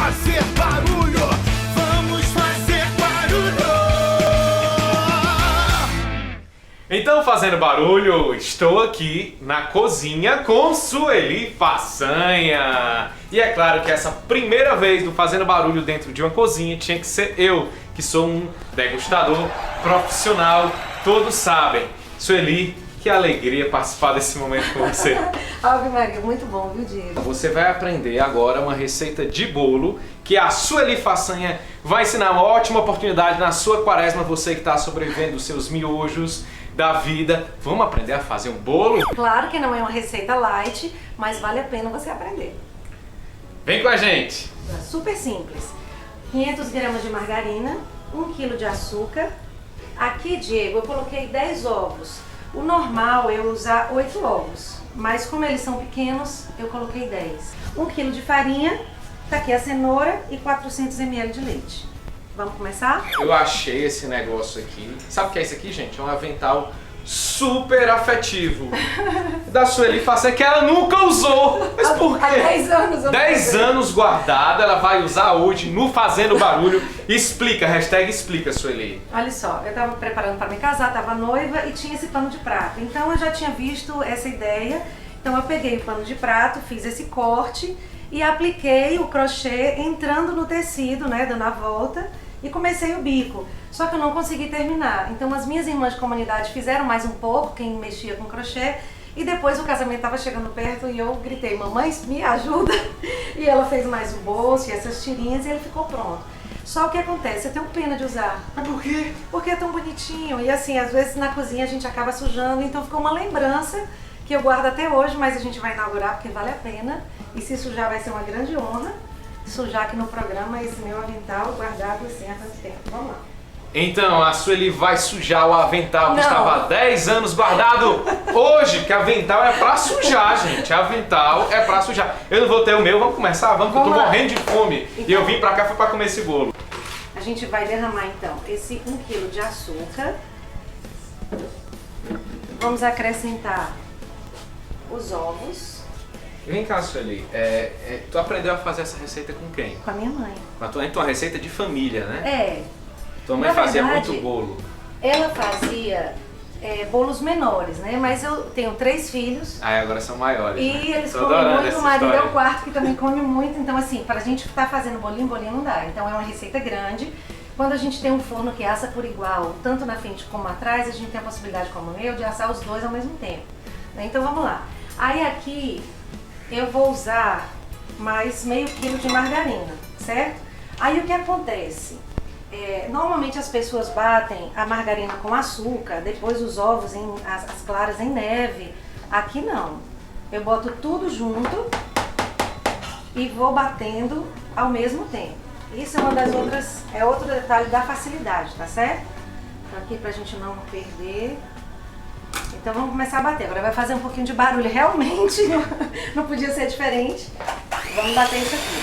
fazer barulho, vamos fazer barulho. Então, fazendo barulho, estou aqui na cozinha com Sueli Façanha. E é claro que essa primeira vez do Fazendo Barulho dentro de uma cozinha tinha que ser eu, que sou um degustador profissional, todos sabem. Sueli, que alegria participar desse momento com você. Ave Maria, muito bom, viu, Diego? Você vai aprender agora uma receita de bolo que a Sueli Façanha vai ensinar. Uma ótima oportunidade na sua quaresma, você que está sobrevivendo os seus miojos da vida. Vamos aprender a fazer um bolo? Claro que não é uma receita light, mas vale a pena você aprender. Vem com a gente! É super simples. 500 gramas de margarina, 1 kg de açúcar. Aqui, Diego, eu coloquei 10 ovos. O normal é eu usar 8 ovos, mas como eles são pequenos, eu coloquei 10. 1 kg de farinha, tá aqui a cenoura e 400 ml de leite. Vamos começar? Eu achei esse negócio aqui. Sabe o que é isso aqui, gente? É um avental super afetivo da Sueli Façanha, que ela nunca usou. Mas por quê? Há 10 anos eu 10 anos guardada, ela vai usar hoje no Fazendo Barulho. Explica, hashtag explica, Sueli. Olha só, eu tava preparando para me casar, tava noiva e tinha esse pano de prato. Então eu já tinha visto essa ideia, então eu peguei o pano de prato, fiz esse corte e apliquei o crochê entrando no tecido, né, dando a volta, e comecei o bico. Só que eu não consegui terminar. Então as minhas irmãs de comunidade fizeram mais um pouco, quem mexia com crochê, e depois o casamento estava chegando perto e eu gritei, mamãe, me ajuda! E ela fez mais um bolso e essas tirinhas e ele ficou pronto. Só o que acontece, eu tenho pena de usar. Mas por quê? Porque é tão bonitinho e assim, às vezes na cozinha a gente acaba sujando, então ficou uma lembrança que eu guardo até hoje, mas a gente vai inaugurar porque vale a pena. E se sujar vai ser uma grande honra, sujar aqui no programa esse meu avental guardado assim há tanto tempo. Vamos lá. Então, a Sueli vai sujar o avental que Não. estava há 10 anos guardado hoje, que avental é pra sujar, gente. Avental é pra sujar. Eu não vou ter o meu, vamos começar? Vamos, que eu tô Vamos lá. morrendo de fome. Então, E eu vim pra cá foi pra comer esse bolo. A gente vai derramar então esse 1 kg de açúcar. Vamos acrescentar os ovos Vem cá, Sueli. Tu aprendeu a fazer essa receita com quem? com a minha mãe. Com a tua, então, uma receita de família, né? É, Tua mãe na fazia verdade, muito bolo. ela fazia bolos menores, né? Mas eu tenho 3 filhos. Aí agora são maiores. E né? eles Tô comem adorando muito, essa o marido é história. o quarto que também come muito, então assim, pra gente estar fazendo bolinho, bolinho não dá. Então é uma receita grande. Quando a gente tem um forno que assa por igual, tanto na frente como atrás, a gente tem a possibilidade, como o meu, de assar os dois ao mesmo tempo. Né? Então vamos lá. Aí aqui eu vou usar mais meio quilo de margarina, certo? Aí o que acontece? Normalmente as pessoas batem a margarina com açúcar, depois os ovos, as claras em neve. Aqui não. Eu boto tudo junto e vou batendo ao mesmo tempo. Isso é uma das outras, é outro detalhe da facilidade, tá certo? Então aqui pra gente não perder. Então vamos começar a bater. Agora vai fazer um pouquinho de barulho, realmente não podia ser diferente. Vamos bater isso aqui.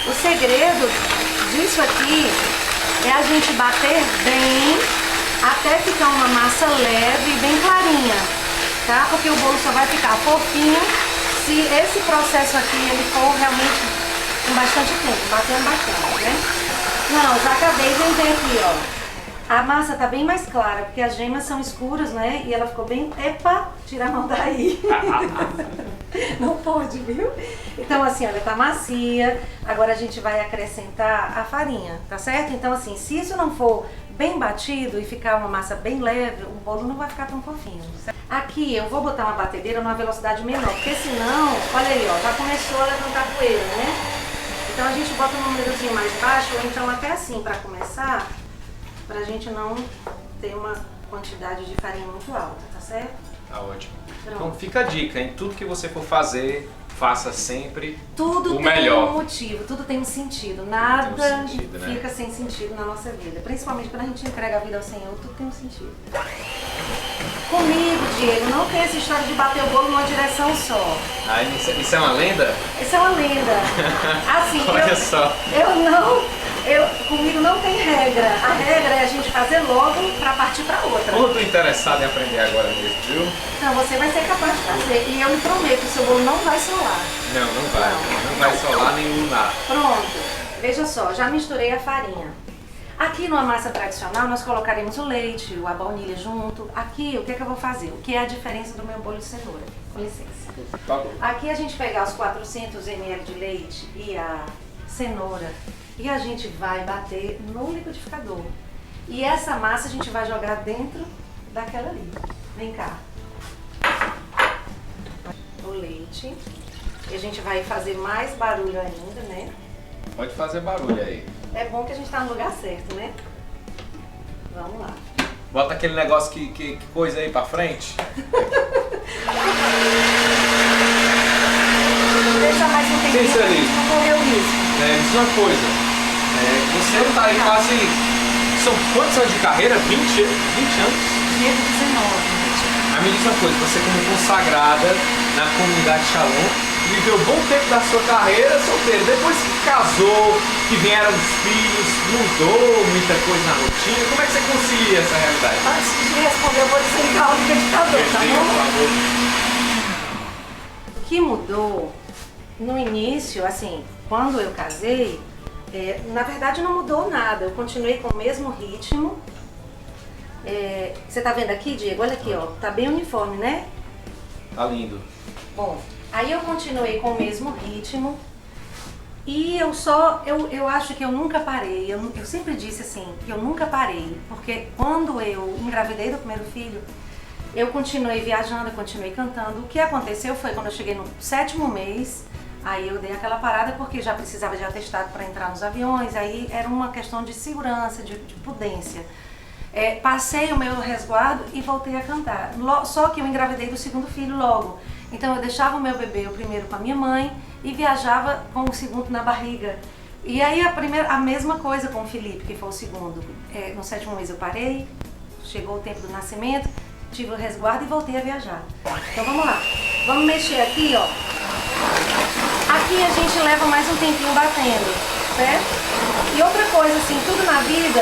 O segredo disso aqui é a gente bater bem até ficar uma massa leve e bem clarinha, tá? Porque o bolo só vai ficar fofinho se esse processo aqui ele for realmente com bastante tempo, batendo bastante, né? Não, já acabei de ver aqui, ó. A massa tá bem mais clara, porque as gemas são escuras, né? E ela ficou bem... Epa, tira a mão daí. Não pode, viu? Então assim, olha, tá macia. Agora a gente vai acrescentar a farinha, tá certo? Então assim, se isso não for bem batido e ficar uma massa bem leve, o bolo não vai ficar tão fofinho. Certo? Aqui eu vou botar uma batedeira numa velocidade menor, porque senão, olha aí, ó, já começou a levantar poeira, né? Então a gente bota um númerozinho mais baixo, ou então até assim, pra começar, pra gente não ter uma quantidade de farinha muito alta, tá certo? Tá ótimo. Pronto. Então fica a dica, hein? Tudo que você for fazer, faça sempre Tudo o tem melhor. um motivo, tudo tem um sentido. Nada Tem um sentido, né? fica sem sentido na nossa vida. Principalmente quando a gente entrega a vida ao Senhor, tudo tem um sentido. Comigo, Diego, não tem essa história de bater o bolo numa direção só. Aí, isso é uma lenda? Isso é uma lenda. Assim, Olha só. comigo não tem regra. A regra é a gente fazer logo pra partir pra outra. Como eu tô interessado em aprender agora mesmo, viu? Então você vai ser capaz de fazer. E eu me prometo, o seu bolo não vai solar. Não vai. Não vai solar nenhum nada. Pronto, veja só, já misturei a farinha. Aqui numa massa tradicional nós colocaremos o leite, a baunilha junto. Aqui o que é que eu vou fazer? O que é a diferença do meu bolo de cenoura? Com licença. Tá bom. Aqui a gente pegar os 400 ml de leite e a cenoura e a gente vai bater no liquidificador. E essa massa a gente vai jogar dentro daquela ali. Vem cá. O leite. E a gente vai fazer mais barulho ainda, né? Pode fazer barulho aí. É bom que a gente tá no lugar certo, né? Vamos lá. Bota aquele negócio que coisa aí pra frente. Deixa mais um tempinho Isso pra ali. gente não correr o risco. Me diz uma coisa. Você tá aí quase... São quantos anos de carreira? 20 anos? Dia 19. Me diz uma coisa, você como consagrada na comunidade Shalom, viveu um bom tempo da sua carreira solteira. Depois que casou, que vieram os filhos, mudou muita coisa na rotina. Como é que você concilia essa realidade? Antes de responder, eu vou desligar o liquidificador, tá Desliga, por bom? favor. O que mudou no início, assim, quando eu casei, na verdade não mudou nada. Eu continuei com o mesmo ritmo. Você tá vendo aqui, Diego? Olha aqui, ó. Tá bem uniforme, né? Tá lindo. Bom, aí eu continuei com o mesmo ritmo. E eu acho que eu nunca parei. Eu sempre disse assim, que eu nunca parei. Porque quando eu engravidei do primeiro filho, eu continuei viajando, eu continuei cantando. O que aconteceu foi quando eu cheguei no 7º mês, aí eu dei aquela parada porque já precisava de atestado para entrar nos aviões. Aí era uma questão de segurança, de prudência. Passei o meu resguardo e voltei a cantar. Só que eu engravidei do 2º filho logo. Então eu deixava o meu bebê, o primeiro, com a minha mãe e viajava com o 2º na barriga. E aí a mesma coisa com o Felipe, que foi o 2º. No 7º mês eu parei, chegou o tempo do nascimento, tive o resguardo e voltei a viajar. Então vamos lá. Vamos mexer aqui, ó. Aqui a gente leva mais um tempinho batendo, certo? E outra coisa, assim, tudo na vida...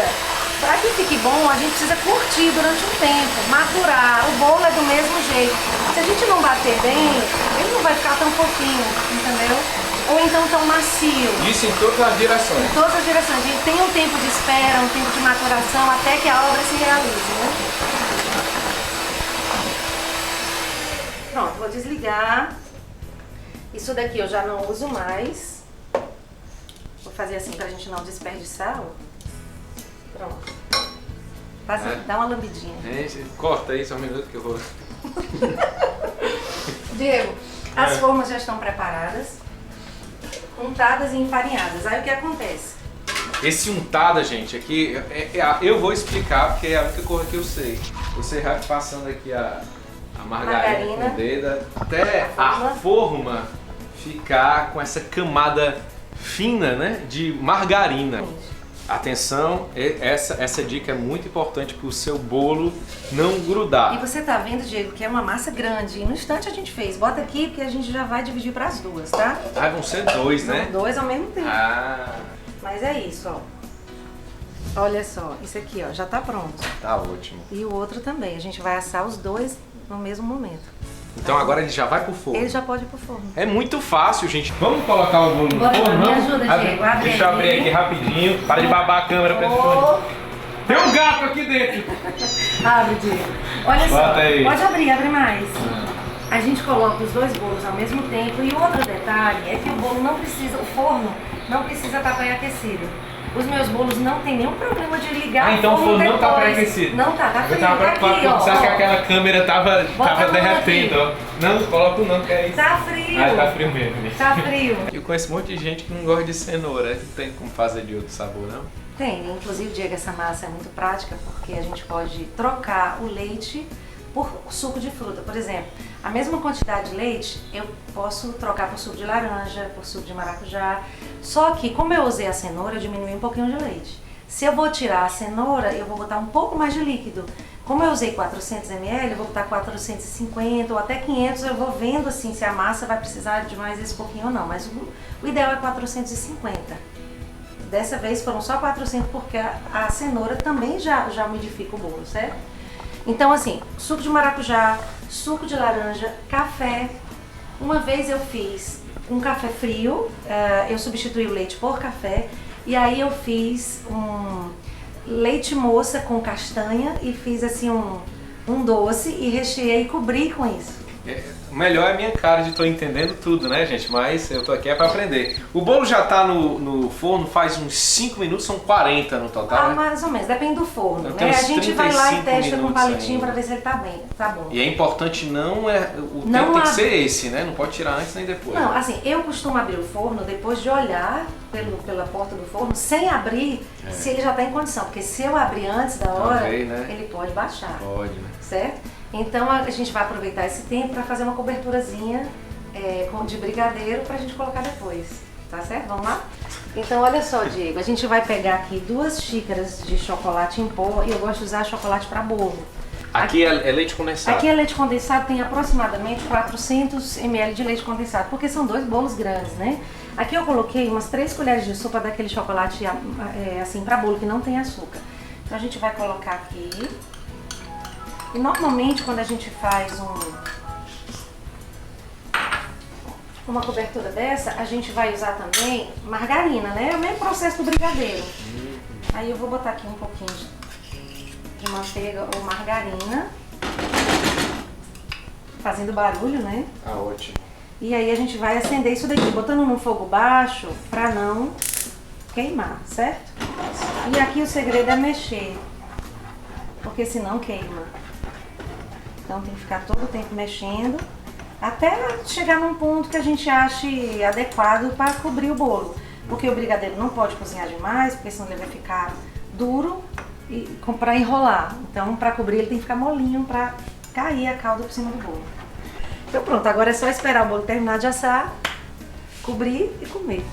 Para que fique bom, a gente precisa curtir durante um tempo, maturar. O bolo é do mesmo jeito. Se a gente não bater bem, ele não vai ficar tão fofinho, entendeu? Ou então tão macio. Isso em todas as direções. Em todas as direções. A gente tem um tempo de espera, um tempo de maturação, até que a obra se realize, né? Pronto, vou desligar. Isso daqui eu já não uso mais. Vou fazer assim pra gente não desperdiçar, ó. Pronto. Dá uma lambidinha. Corta aí só um minuto que eu vou... Diego, as formas já estão preparadas, untadas e enfarinhadas. Aí o que acontece? Esse untada, gente, aqui, eu vou explicar porque é a única coisa que eu sei. Você vai passando aqui a margarina com o dedo até a forma ficar com essa camada fina, né, de margarina. Atenção, essa dica é muito importante para o seu bolo não grudar. E você tá vendo, Diego, que é uma massa grande. E no instante a gente fez. Bota aqui porque a gente já vai dividir para as duas, tá? Ah, vão ser dois, né? São dois ao mesmo tempo. Ah, Mas é isso, ó. Olha só, isso aqui, ó, já tá pronto. tá ótimo. E o outro também. A gente vai assar os dois no mesmo momento. Então agora ele já vai pro forno. Ele já pode ir pro forno. É muito fácil, gente. Vamos colocar o bolo no Bora, forno? me Vamos? ajuda, Diego. Abre Deixa eu aí. abrir aqui rapidinho. Para de babar a câmera pra esse fone. Tem um gato aqui dentro. Abre, Diego. Olha só, Bota aí. pode abrir, abre mais. A gente coloca os dois bolos ao mesmo tempo. E outro detalhe é que o bolo não precisa, o forno não precisa estar pré-aquecido. Os meus bolos não tem nenhum problema de ligar Então o forno não tá depois. pré-aquecido. Não tá, tá Eu frio, tava tá preocupado aqui, ó. porque você acha que ó. aquela câmera tava Bota a mão derretendo, aqui. ó. Não, coloca o não, que é isso. Tá frio. Ah, tá frio mesmo. Tá frio. Eu conheço um monte de gente que não gosta de cenoura. Não tem como fazer de outro sabor, não? Tem, inclusive, Diego, essa massa é muito prática porque a gente pode trocar o leite por suco de fruta. Por exemplo, a mesma quantidade de leite eu posso trocar por suco de laranja, por suco de maracujá. Só que, como eu usei a cenoura, eu diminui um pouquinho de leite. Se eu vou tirar a cenoura, eu vou botar um pouco mais de líquido. Como eu usei 400 ml, eu vou botar 450 ou até 500. Eu vou vendo assim se a massa vai precisar de mais esse pouquinho ou não. Mas o ideal é 450. Dessa vez foram só 400 porque a cenoura também já umidifica o bolo, certo? Então assim, suco de maracujá, suco de laranja, café. Uma vez eu fiz um café frio, eu substituí o leite por café. E aí eu fiz um leite moça com castanha e fiz assim um doce e recheei e cobri com isso. O melhor é a minha cara de tô entendendo tudo, né, gente? Mas eu tô aqui é pra aprender. O bolo já tá no forno faz uns 5 minutos, são 40 no total, né? Mais ou menos, depende do forno, Eu né? tenho uns A gente vai lá e 35 testa com um minutos palitinho ainda. pra ver se ele tá bem, tá bom. E é importante o Não tempo tem que abre. ser esse, né? Não pode tirar antes nem depois. Não, assim, eu costumo abrir o forno depois de olhar pela porta do forno, sem abrir, se ele já tá em condição. Porque se eu abrir antes da hora, Talvez, né? ele pode baixar, Pode, né? certo? Então a gente vai aproveitar esse tempo para fazer uma coberturazinha de brigadeiro pra gente colocar depois, tá certo? Vamos lá? Então olha só, Diego, a gente vai pegar aqui 2 xícaras de chocolate em pó e eu gosto de usar chocolate para bolo. Aqui é leite condensado. Aqui é leite condensado, tem aproximadamente 400 ml de leite condensado, porque são 2 bolos grandes, né? Aqui eu coloquei umas 3 colheres de sopa daquele chocolate assim para bolo que não tem açúcar. Então a gente vai colocar aqui. E normalmente quando a gente faz uma cobertura dessa, a gente vai usar também margarina, né? É o mesmo processo do brigadeiro. Aí eu vou botar aqui um pouquinho de manteiga ou margarina, fazendo barulho, né? Ah, ótimo. E aí a gente vai acender isso daqui, botando no fogo baixo pra não queimar, certo? E aqui o segredo é mexer, porque senão queima. Então tem que ficar todo o tempo mexendo, até chegar num ponto que a gente ache adequado para cobrir o bolo. Porque o brigadeiro não pode cozinhar demais, porque senão ele vai ficar duro para enrolar. Então para cobrir ele tem que ficar molinho para cair a calda por cima do bolo. Então pronto, agora é só esperar o bolo terminar de assar, cobrir e comer.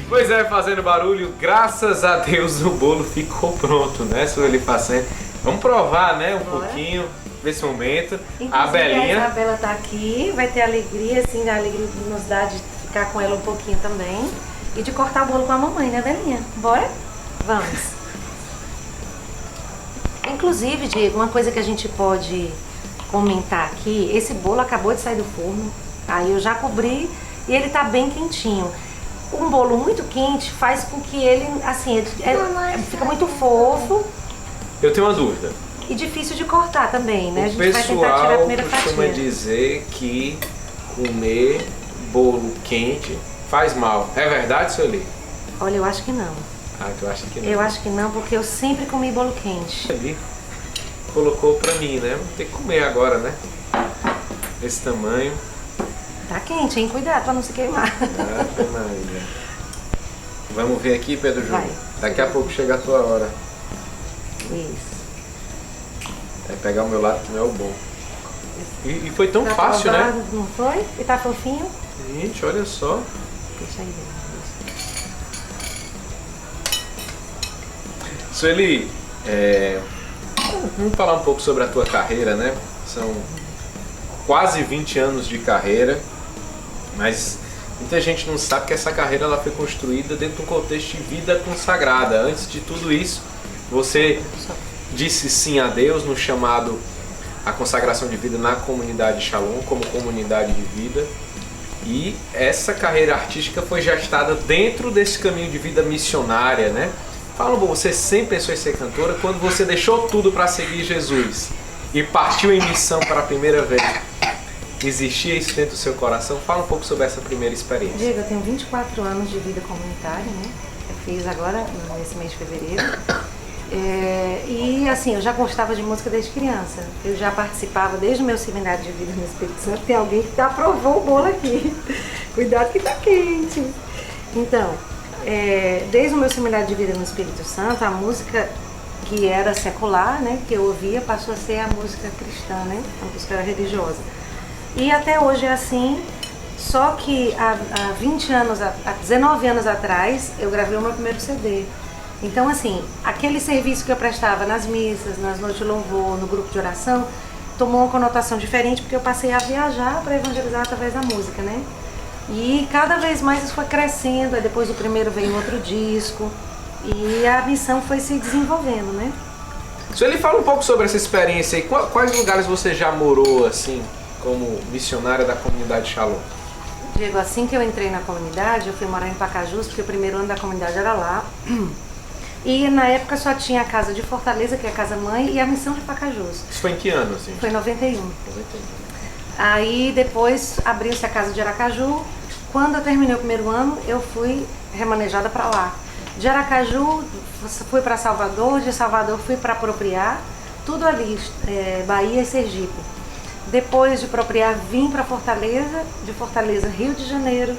Pois é, fazendo barulho, graças a Deus o bolo ficou pronto, né, Sueli Facene? Vamos provar, né, pouquinho desse momento. Inclusive, A Belinha. A Isabela tá aqui, vai ter alegria, assim, a alegria de nos dar de ficar com ela um pouquinho também. E de cortar o bolo com a mamãe, né, Belinha? Bora? Vamos. Inclusive, Diego, uma coisa que a gente pode comentar aqui, esse bolo acabou de sair do forno, aí eu já cobri e ele tá bem quentinho. Um bolo muito quente faz com que ele, assim, fica muito fofo. Eu tenho uma dúvida. E difícil de cortar também, né? A O gente vai tentar tirar a primeira pessoal costuma fatia. dizer que comer bolo quente faz mal. É verdade, Sueli? Olha, eu acho que não. Ah, tu acha que não? Eu acho que não, porque eu sempre comi bolo quente. Ali colocou pra mim, né? Vou ter que comer agora, né? Esse tamanho. Tá quente, hein? Cuidado pra não se queimar. Ave Maria. Vamos ver aqui, Pedro Júnior. Vai. Daqui a pouco chega a tua hora. Isso. É pegar o meu lado que não é o bom. E foi tão Tá fácil, aprovado, né? Não foi? E tá fofinho? Gente, olha só. Deixa aí dentro. Sueli, vamos falar um pouco sobre a tua carreira, né? São quase 20 anos de carreira, mas muita gente não sabe que essa carreira ela foi construída dentro de um contexto de vida consagrada. Antes de tudo isso, você disse sim a Deus no chamado à consagração de vida na comunidade Shalom, como comunidade de vida. E essa carreira artística foi gestada dentro desse caminho de vida missionária, né? Fala, você sempre pensou em ser cantora, quando você deixou tudo para seguir Jesus e partiu em missão para a primeira vez, existia isso dentro do seu coração? Fala um pouco sobre essa primeira experiência. Diego, eu tenho 24 anos de vida comunitária, né? Eu fiz agora, nesse mês de fevereiro. E assim, eu já gostava de música desde criança. Eu já participava desde o meu seminário de vida no Espírito Santo. Tem alguém que aprovou o bolo aqui. Cuidado que tá quente. Então, desde o meu seminário de vida no Espírito Santo, a música que era secular, né, que eu ouvia, passou a ser a música cristã, né, a música religiosa. E até hoje é assim, só que há 19 anos atrás, eu gravei o meu primeiro CD. Então, assim, aquele serviço que eu prestava nas missas, nas noites de louvor, no grupo de oração, tomou uma conotação diferente, porque eu passei a viajar para evangelizar através da música, né? E cada vez mais isso foi crescendo, aí depois do primeiro veio outro disco, e a missão foi se desenvolvendo, né? Sueli, fala um pouco sobre essa experiência aí. Quais lugares você já morou, assim, como missionária da comunidade Shalom? Diego, assim que eu entrei na comunidade, eu fui morar em Pacajus, porque o primeiro ano da comunidade era lá. E na época só tinha a casa de Fortaleza, que é a casa mãe, e a missão de Pacajus. Isso foi em que ano, assim? Foi em 91. Aí depois abriu-se a casa de Aracaju. Quando eu terminei o primeiro ano, eu fui remanejada para lá. De Aracaju, fui para Salvador, de Salvador fui para Propriar, tudo ali, Bahia e Sergipe. Depois de Propriar, vim para Fortaleza, de Fortaleza, Rio de Janeiro,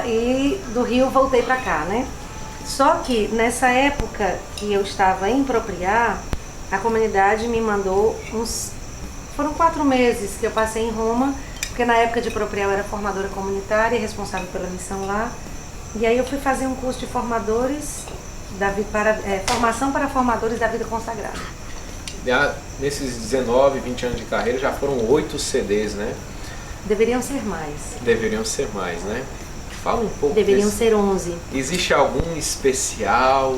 e do Rio voltei para cá, né? Só que nessa época que eu estava em Propriar, a comunidade me mandou foram 4 meses que eu passei em Roma, porque na época de Propriar eu era formadora comunitária e responsável pela missão lá. E aí eu fui fazer um curso de formadores, formação para formadores da vida consagrada. Nesses 19, 20 anos de carreira já foram 8 CDs, né? Deveriam ser mais. Deveriam ser mais, né? Fala um pouco Deveriam ser 11. Existe algum especial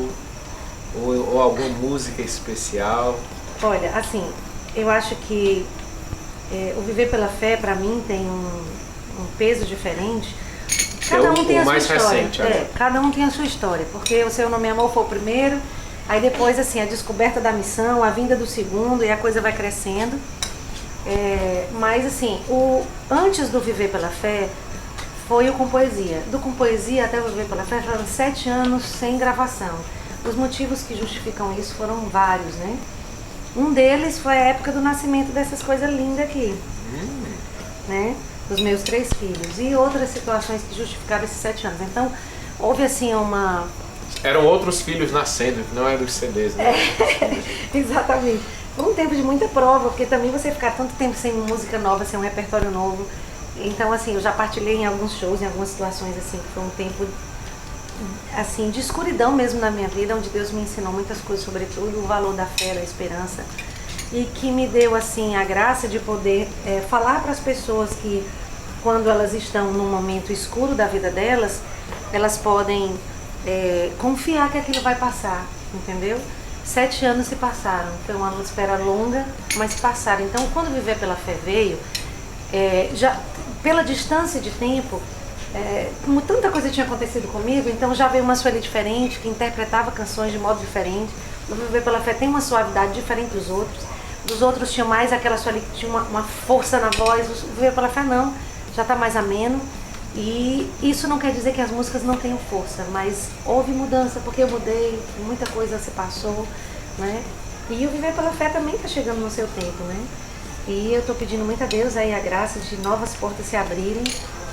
ou alguma música especial? Olha, assim, eu acho que o Viver pela Fé, para mim, tem um peso diferente. Cada um tem a sua história. Recente, né? Cada um tem a sua história, porque o Seu Nome Amor foi o primeiro, aí depois, assim, a descoberta da missão, a vinda do segundo, e a coisa vai crescendo. Mas, assim, antes do Viver pela Fé, foi o Com Poesia. Do Com Poesia até o Viver pela Fé foram 7 anos sem gravação. Os motivos que justificam isso foram vários, né? Um deles foi a época do nascimento dessas coisas lindas aqui, né? Dos meus 3 filhos. E outras situações que justificaram esses 7 anos. Então, houve assim Eram outros filhos nascendo, não eram dos CDs, né? Exatamente. Foi um tempo de muita prova, porque também você ficar tanto tempo sem música nova, sem um repertório novo. Então, assim, eu já partilhei em alguns shows, em algumas situações, assim, que foi um tempo, assim, de escuridão mesmo na minha vida, onde Deus me ensinou muitas coisas, sobretudo o valor da fé, da esperança, e que me deu, assim, a graça de poder falar para as pessoas que, quando elas estão num momento escuro da vida delas, elas podem confiar que aquilo vai passar, entendeu? 7 anos se passaram, foi um ano de espera longa, mas passaram. Então, quando Viver pela Fé veio, já pela distância de tempo, como tanta coisa tinha acontecido comigo, então já veio uma Sueli diferente, que interpretava canções de modo diferente. O Viver pela Fé tem uma suavidade diferente dos outros. Dos outros tinha mais aquela Sueli que tinha uma força na voz. O Viver pela Fé não, já está mais ameno. E isso não quer dizer que as músicas não tenham força, mas houve mudança, porque eu mudei, muita coisa se passou, né? E o Viver pela Fé também está chegando no seu tempo, né? E eu estou pedindo muito a Deus aí a graça de novas portas se abrirem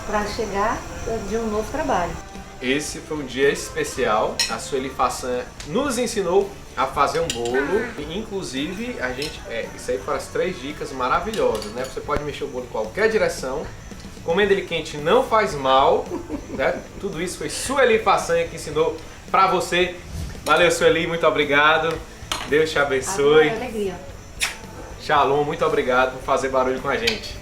para chegar de um novo trabalho. Esse foi um dia especial. A Sueli Fassan nos ensinou a fazer um bolo. E, inclusive, a gente. Isso aí foram as 3 dicas maravilhosas, né? Você pode mexer o bolo em qualquer direção. Comendo ele quente não faz mal, né? Tudo isso foi Sueli Fassan que ensinou pra você. Valeu, Sueli, muito obrigado. Deus te abençoe. Alegria. Shalom, muito obrigado por fazer barulho com a gente.